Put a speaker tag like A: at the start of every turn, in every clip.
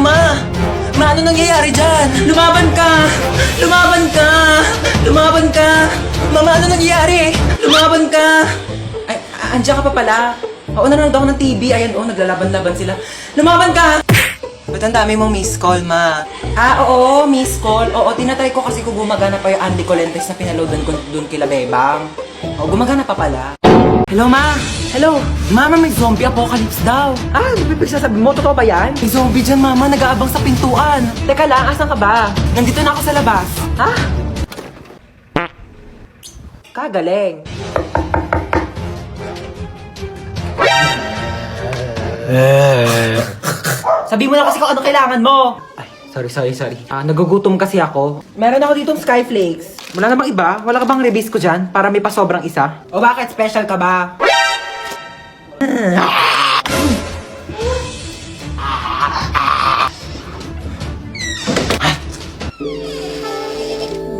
A: Ma! Ma, ano nangyayari dyan? Lumaban ka! Lumaban ka! Lumaban ka! Mama, ano nangyayari? Lumaban ka! Ay, andiyan ka pa pala. Oo, nanonood ako ng TV. Ayan, naglalaban-laban sila. Lumaban ka! Ba't ang dami mong miss call, Ma? Oo, miss call. Oo, tinatry ko kasi kung gumagana pa yung Andy Colentes na pinaloadan ko dun kila Bebang. Oo, gumagana pa pala. Hello, Ma! Hello! Mama, may zombie apocalypse daw. Sasabi mo, totoo ba yan? May zombie dyan, Mama. Nag-aabang sa pintuan. Teka lang, asan ka ba? Nandito na ako sa labas. Ha? Kagaling. Sabi mo na kasi kung ano kailangan mo. Ay, sorry. Nagugutom kasi ako. Meron ako ditong Skyflakes. Wala na bang iba? Wala ka bang rebis ko dyan? Para may pasobrang isa? O bakit? Special ka ba?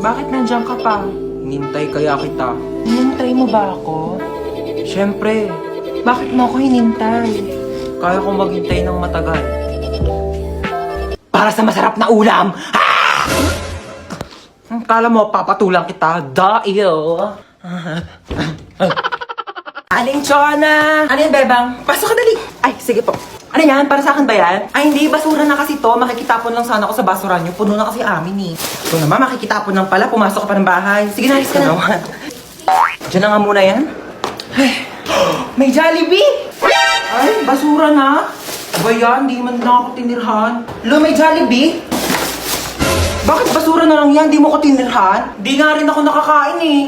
A: Bakit nandiyan ka pa? Hinintay kaya kita. Hinintay mo ba ako? Siyempre. Bakit mo ako hinintay? Kaya kong maghintay ng matagal. Para sa masarap na ulam! Kala mo, papatulang kita. Dahil... Aling Chona! Ano yan, Bebang? Pasok ka dali! Ay, sige po. Ano yan? Para sa akin ba yan? Ay, hindi. Basura na kasi to. Makikitapon lang sana ako sa basura nyo. Puno na kasi amin eh. Ito naman, makikitapon lang pala. Pumasok ka pa ng bahay. Sige na, alis ka na. Diyan na nga muna yan. Ay, may Jollibee! Ay, basura na. Ba yan? Di man lang ako tinirhan. Lo, may Jollibee? Bakit basura na lang yan? Di mo ko tinirhan? Di nga rin ako nakakain eh.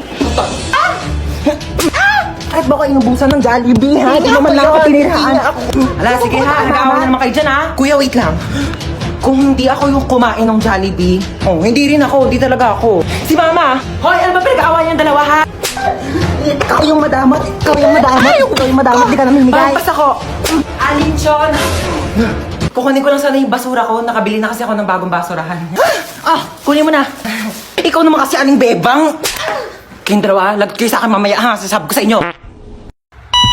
A: Kahit ba ko inubusan ng Jollibee, ha? Di naman lang ako tinirhaan. Ala, sige ha. Nag-aawa na naman kayo dyan, ha? Kuya, wait lang. Kung hindi ako yung kumain ng Jollibee, hindi rin ako. Hindi talaga ako. Si Mama! Hoy, ano ba pinag-aawa niyang dalawa, ha?
B: Ikaw yung madamot. Ikaw yung madamot. Di ka namin migay.
A: Pampas ako. Alinchon! Kukunin ko lang sana yung basura ko. Nakabili na kasi ako ng bagong basurahan. Kunin mo na. Ikaw naman kasi aling Bebang. Kayong dalawa, lagot kayo sa akin mamaya, ha? Sasabi ko sa inyo.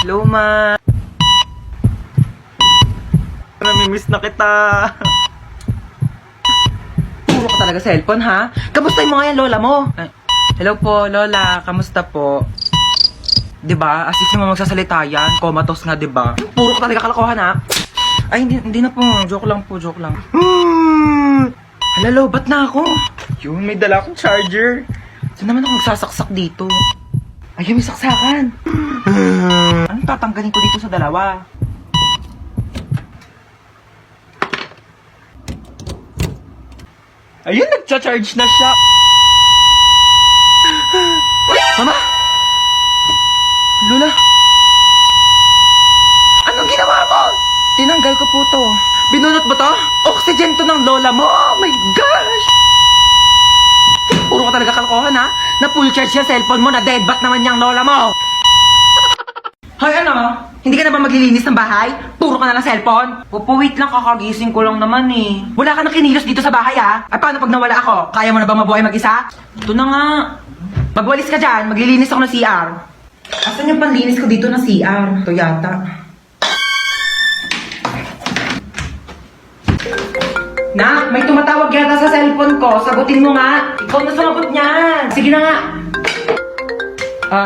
A: Hello, Ma. Namimiss na kita. Puro ka talaga cellphone, ha? Kamustahin mo nga yan, Lola mo? Hello po, Lola. Kamusta po? Diba? Asis mo magsasalita yan. Comatose nga, diba? Puro ka talaga kalokohan, ha? Ay, hindi na po. Joke lang po, joke lang. Halalo, ba't na ako? Yun, may dala akong charger. Saan naman ako magsasaksak dito? Ayun, may saksakan. Anong tatanggalin ko dito sa dalawa? Ayun, nagcha-charge na siya. Mama! Lola! Anong ginawa mo? Tinanggal ko po to. Binunot mo to? Oxygen to ng lola mo. Oh my gosh! Puro ka talaga kalokohan, ha? Na full charge yung cellphone mo, na deadbat naman yung lola mo. Hoy, ano? Hindi ka na ba maglilinis ng bahay? Puro ka na ng cellphone? Opo, wait lang, kakagising ko lang naman eh. Wala ka nang kinilos dito sa bahay, ha? Ay, paano pag nawala ako? Kaya mo na ba mabuhay mag-isa? Ito na nga. Magwalis ka dyan, maglilinis ako ng CR. Asan yung panlinis ko dito ng CR? Ito yata. Nak, may tumatawag yata sa cellphone ko. Sagutin mo nga. Ikaw na sumagot niyan. Sige na nga.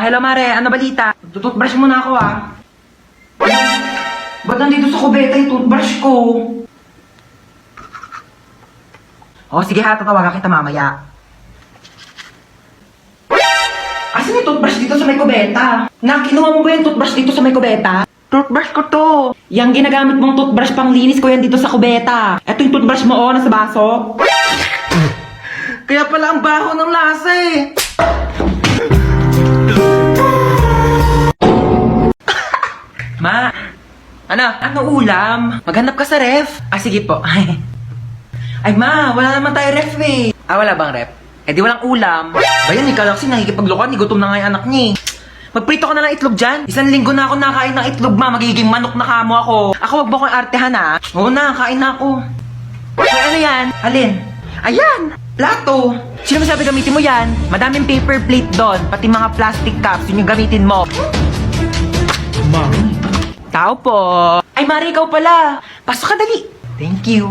A: Hello, Mare. Ano balita? Tututbrush muna ako, ah. Ba't nandito sa kubeta yung toothbrush ko? Sige ha. Tatawagan kita mamaya. Asan yung toothbrush dito sa may kubeta? Nak, kinuha mo ba yung toothbrush dito sa may kubeta? Toothbrush ko to. Yang ginagamit mong toothbrush pang linis ko yan dito sa kubeta. Ito yung toothbrush mo, nasa baso. Kaya pala ang baho ng lasa eh. Ma, ano ulam? Maghanap ka sa ref. Sige po. Ay ma, wala naman tayo ref eh. Wala bang ref? Di walang ulam. Bayan, ikaw kasi nakikipaglukan, gutom na nga yung anak niya. Magprito ka na lang itlog dyan. 1 linggo na ako nakain ng itlog, ma. Magiging manok na kamo ako. Ako, wag mo akong artehan, ha? Oo na, kain na ako. Ay, ano yan? Alin? Ayan! Plato! Sino masabi gamitin mo yan? Madaming paper plate doon, pati mga plastic cups, yun yung gamitin mo. Mami? Tao po. Ay, Mari, ikaw pala. Pasok ka dali. Thank you.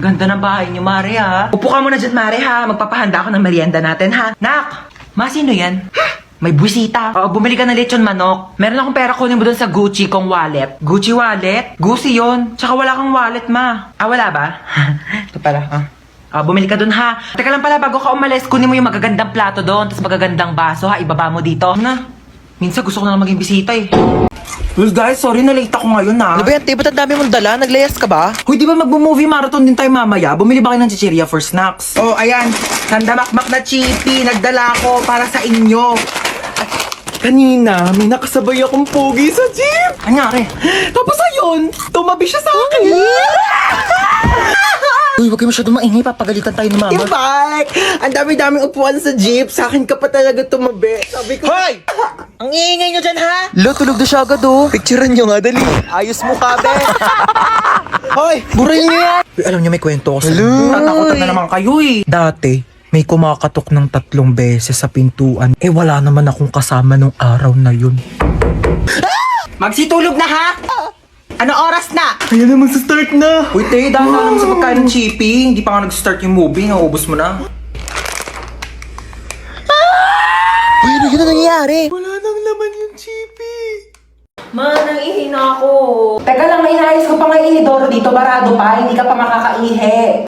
A: Ganda ng bahay niyo, Mare, ha? Upo ka muna dyan, Mare, ha? Magpapahanda ako ng merienda natin, ha? Nak! Sino yan? May buwisita. Oo, bumili ka ng lechon manok. Meron akong pera, kunin mo doon sa Gucci kong wallet. Gucci wallet? Gucci yon. Tsaka wala kang wallet, ma. Wala ba? Ito pala, bumili ka doon, ha? Teka lang pala, bago ka umalis, kunin mo yung magagandang plato doon, tapos magagandang baso, ha? Ibaba mo dito. Na? Minsan gusto ko na lang maging bisita, eh. Well guys, sorry na late ako ngayon na.
B: Ano ba yan, te? Ba't ang dami mong dala? Naglayas ka ba?
A: Hoy, di ba magbo-movie marathon din tayo mamaya? Bumili ba kayo ng chichirya for snacks? Oh, ayan. Sandamakmak na chippy. Nagdala ko para sa inyo. At kanina, may nakasabay akong pogi sa jeep. Anyari? Tapos ayun, tumabi siya sa akin. Uy, huwag kayo masyadong maingay. Papagalitan tayo ni mama.
B: Yung bike! Ang dami-daming upuan sa jeep. Sa akin ka pa talaga tumabi. Sabi ko,
A: Hoy! Ang iingay nyo dyan, ha?
B: Lo, tulog na siya agad, oh. Picturean nyo nga, dali. Ayos mo ka, be.
A: Hoy!
B: Burayin nyo yan.
A: Uy, alam nyo may kwento ko sa
B: Hello.
A: Natakotan na naman kayo, eh.
C: Dati, may kumakatok ng 3 beses sa pintuan. Wala naman akong kasama nung araw na yun.
A: Magsitulog na, ha? Ano oras na?
C: Ayan naman sa start na.
A: Uy, te, dahil na naman sa pagkain ng chippy. Hindi pa nga nag-start yung movie. Naubos mo na.
B: Uy, ano yun ang nangyayari?
C: Wala nang laman yung chippy.
A: Nangihi na ako. Teka lang, may inayos ko pa nga inidoro dito. Barado pa. Hindi ka pa makakaihi.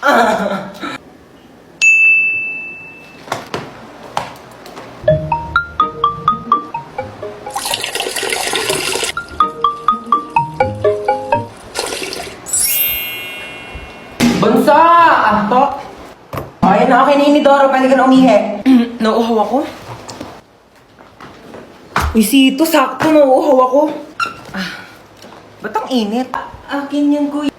A: Bunso! Anto? Ayun na, okay na inidoro. Pwede ka na umihi. Nauuhaw ako. Uy, Sito, sakto, nauuhaw ako. Ba't ang init? Akin yan, kuya.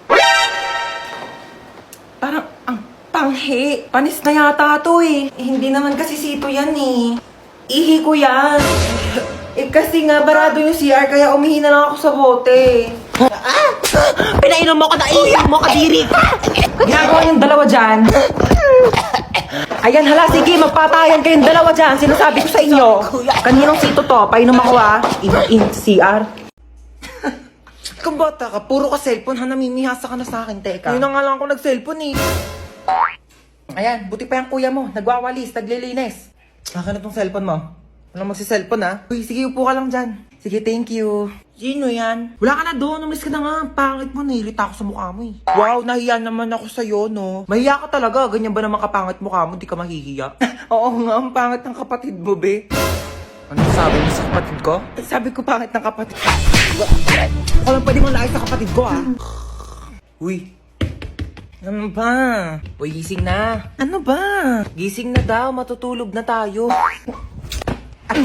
A: Parang, ang panghi. Panis na yata to eh. Hindi naman kasi Sito yan eh. Ihi ko yan. Kasi nga, barado yung CR, kaya umihi na lang ako sa bote.
B: Pinainom mo ko na iiyak mo, kadiri.
A: Ginagawa yung dalawa dyan. Ayan, hala, sige, magpatayan kayong dalawa dyan. Sinasabi ko sa inyo. Kaninong Sito to? Painom ako in CR. Kung bata ka, puro ka cellphone, ha? Namimihasa ka na sa akin, teka. Yun na nga lang ako nag-cellphone, eh. Ayan, buti pa yung kuya mo. Nagwawalis, naglilinis. Akin na tong cellphone mo. Walang magsi-cellphone, ha? Uy, sige, upo ka lang dyan. Sige, thank you. Sino yan? Wala ka na doon. Umalis ka na nga. Pangit mo, nahirita ako sa mukha mo, eh. Wow, nahiya naman ako sa'yo, no? Mahiya ka talaga. Ganyan ba naman kapangit mukha mo? Di ka mahihiya? Oo nga, ang pangit ng kapatid mo, be. Ano sabi mo sa kapatid ko? Sabi ko pangit ng kapatid ko. Ako lang pwede mong laayos sa kapatid ko, ah. Uy. Ano ba? Uy, gising na. Ano ba? Gising na daw. Matutulog na tayo. Ay,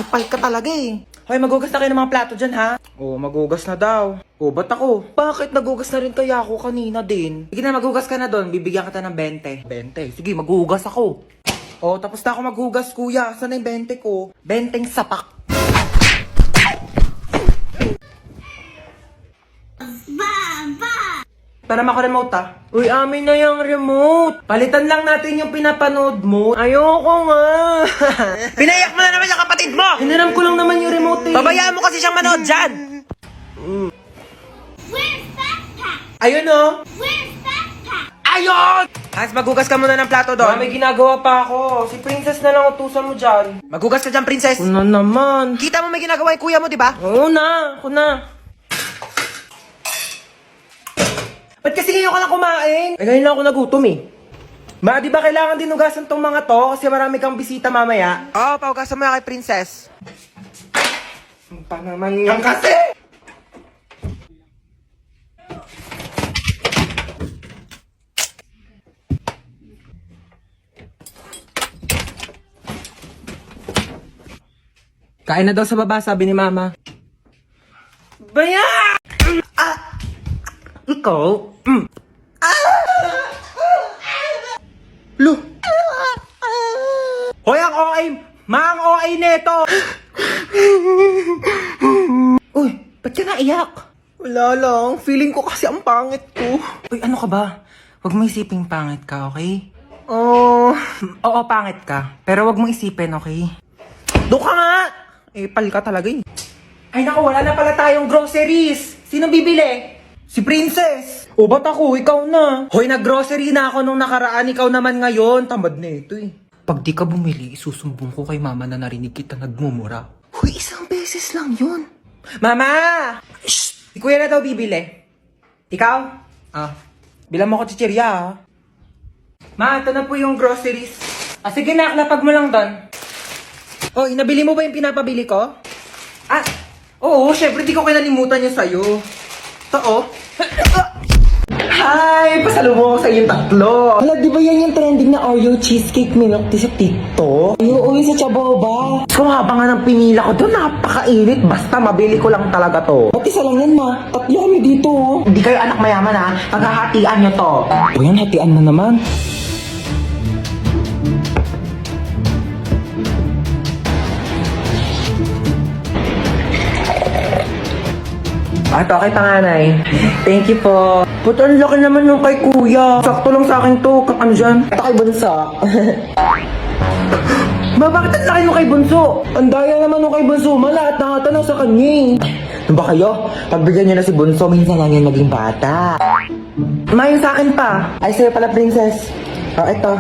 A: pal ka talaga eh. Hoy, magugas na kayo ng mga plato dyan, ha? Oo, magugas na daw. Oo, ba't ako? Bakit nagugas na rin kaya ako kanina din? Sige na, magugas ka na doon. Bibigyan kita ng 20. 20? Sige, magugas ako. Oo, tapos na ako maghugas, kuya. Saan na yung 20 ko? 20 sapak. Para mako-remote, ah. Uy, amin na yung remote. Palitan lang natin yung pinapanood mo. Ayoko nga.
B: Pinayak mo na naman yung kapatid mo.
A: Hiniram ko lang naman yung remote, eh.
B: Babayaan mo kasi siyang manood dyan.
A: Ayun, oh.
B: Ayun! Hans, magugas ka muna ng plato doon.
A: May ginagawa pa ako. Si Princess na lang utusan mo dyan.
B: Magugas ka dyan, princess.
A: Ano naman?
B: Kita mo may ginagawa yung kuya mo, di ba?
A: Oo na. Ako na. Ba't kasi ngayon ka lang kumain? Ay, ngayon lang ako nagutom eh. Ma, di ba kailangan din hugasan tong mga to? Kasi marami kang bisita mamaya.
B: Oo, paugasan mo yan kay princess.
A: Pa naman yan kasi! Kain na daw sa baba, sabi ni Mama. Baya! Ikaw? Lo! Hoy, ang OA! Ang OA neto! Uy, ba't ka naiyak?
B: Wala lang. Feeling ko kasi ang pangit ko.
A: Uy, ano ka ba? Huwag mo isiping pangit ka, okay?
B: Oh,
A: Oo, pangit ka. Pero huwag mo isipin, okay? Doon ka nga! Pal ka talaga eh. Ay naku, wala na pala tayong groceries. Sino bibili?
C: Si Princess! O ba't ako? Ikaw na. Hoy, nag-grocery na ako nung nakaraan. Ikaw naman ngayon. Tamad na ito eh. Pag di ka bumili, isusumbong ko kay mama na narinig kita nagmumura.
B: Huy, isang beses lang yun.
C: Mama! Shh! Si kuya na daw bibili. Ikaw? Bilang mo ko chichirya ah. Ma, ito na po yung groceries. Sige na, lapag mo lang doon. Oh, nabili mo ba yung pinapabili ko? Oo, syempre di ko kinalimutan yung sa'yo. Ito oh. Hi! Pasalubong ko sa iyong tatlo.
B: Hala, di ba yan yung trending na Oreo cheesecake milk tea sa TikTok? Oo, yung sa Chaboba.
C: Kung haba nga ng pinila ko doon, napakainit. Basta mabili ko lang talaga to.
B: Ba't isa lang yan, ma? Tatlo kami dito, oh.
C: Hindi kayo anak mayaman ha. Paghahatian nyo to.
B: O yan, hatian na naman.
C: Ito kay panganay. Thank you po. Ba't ang laki naman yung kay kuya? Sakto lang sa akin to. Ano dyan?
B: Ito kay Bunso.
C: Ba, bakit ang laki yung kay bunso?
B: Ang daya naman nung kay Bunso, ma. Lahat na ata nasa kanya eh.
C: Ano ba kayo? Pagbigyan nyo na si bunso, minsan lang yan naging bata. Ma, yung sa akin pa.
B: Ay, sa'yo pala, princess.
C: Ito.